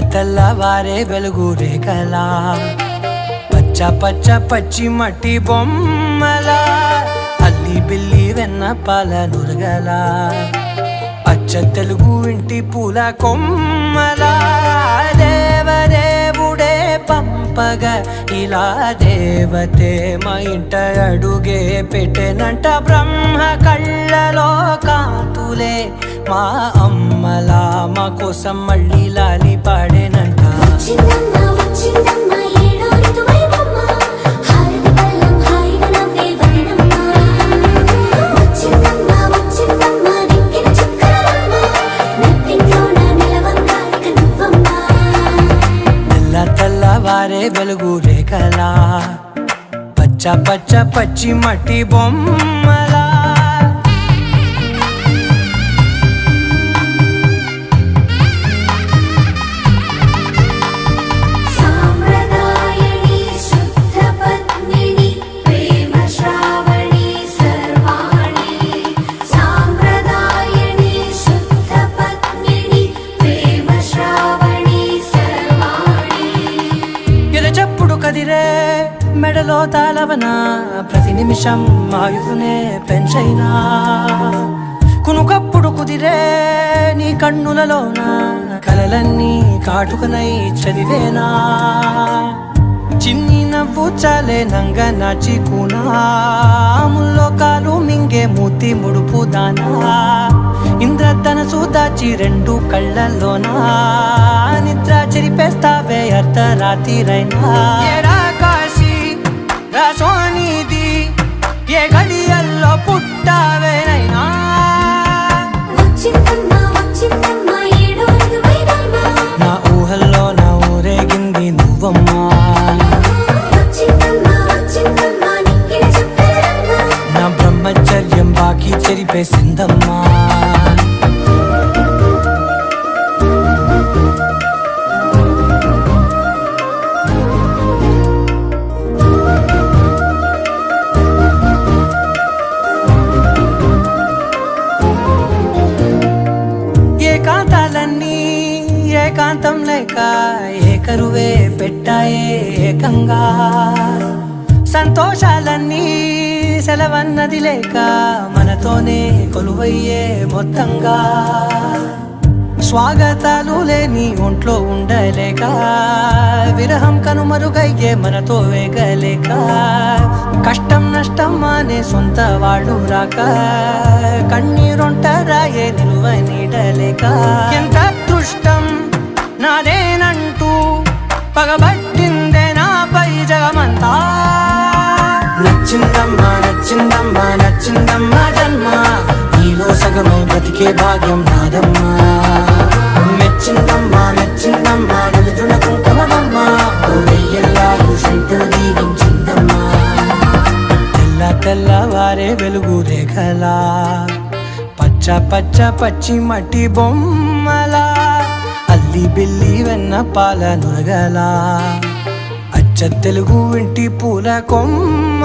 తెల్లవారే వెలుగు రేఖలా పచ్చ పచ్చ పచ్చి మట్టి బొమ్మలా అల్లి బిల్లి వెన్న పాల నురగలా అచ్చ తెలుగు ఇంటి పూల కొమ్మలా దేవదేవుడే పంపగా ఇలా దేవతే మా ఇంట అడుగే పెట్టెనంట బ్రహ్మ కళ్ళలో కాంతులే మా అమ్మలా మా కోసం మళ్ళీ లాలి పాడేనంట తెల్లవారే వెలుగు రేఖలా పచ్చ పచ్చ పచ్చి మట్టి బొమ్మలా కదిరే మెడలో తాళవన ప్రతి నిమిషం ఆయువునే పెంచైనా కునుకప్పుడు కుదిరే నీ కన్నులలోన కలలన్నీ కాటుకనై చదివేనా చిన్ని నవ్వు చాలే నంగ నాచి కూనాముల్లో కాలు మింగే మూతి ముడుపు దానా ఇంద్రధనసు దాచి రెండు కళ్ళల్లోనా నిద్ర చెరిపేస్తావే అర్ధరాత్రిరైనా కాశీ రాసోనిది ఏ గడియల్లో పుట్టావేనైనా నా ఊహల్లో నా ఊరేగింది నువ్వమ్మా నా బ్రహ్మచర్యం బాకీ చెరిపేసిందమ్మా ఏకాంతాలన్నీ ఏకాంతం లేక ఏకరువే పెట్టాయే ఏకంగా సంతోషాలన్నీ సెలవన్నది లేక మనతోనే కొలువయ్యే మొత్తంగా స్వాగతాలు లేని ఒంట్లో ఉండలేక విరహం కనుమరుగయ్యే మనతో వేగలేక కష్టం నష్టం అనే సొంత వాళ్ళు రాక కన్నీరొంటరాయే నిలువ నీడలేక ఎంత అదృష్టం నాదేనంటూ పగబట్టిందే నాపై జగమంతా నచ్చిందమ్మా నచ్చిందమ్మా నచ్చిందమ్మా జన్మ నీలో సగమై బ్రతికే భాగ్యం నాదమ్మా మెచ్చిందమ్మా మెచ్చిందమ్మా నలుదున కుంకుమమ్మా వెయ్యల్లాలు శంకరు దీవించిందమ్మా తెల్లవారే వెలుగు రేఖలా పచ్చ పచ్చ పచ్చి మట్టి బొమ్మలా అల్లి బిల్లి వెన్న పాల నురగలా అచ్చ తెలుగు ఇంటి పూల కొమ్మ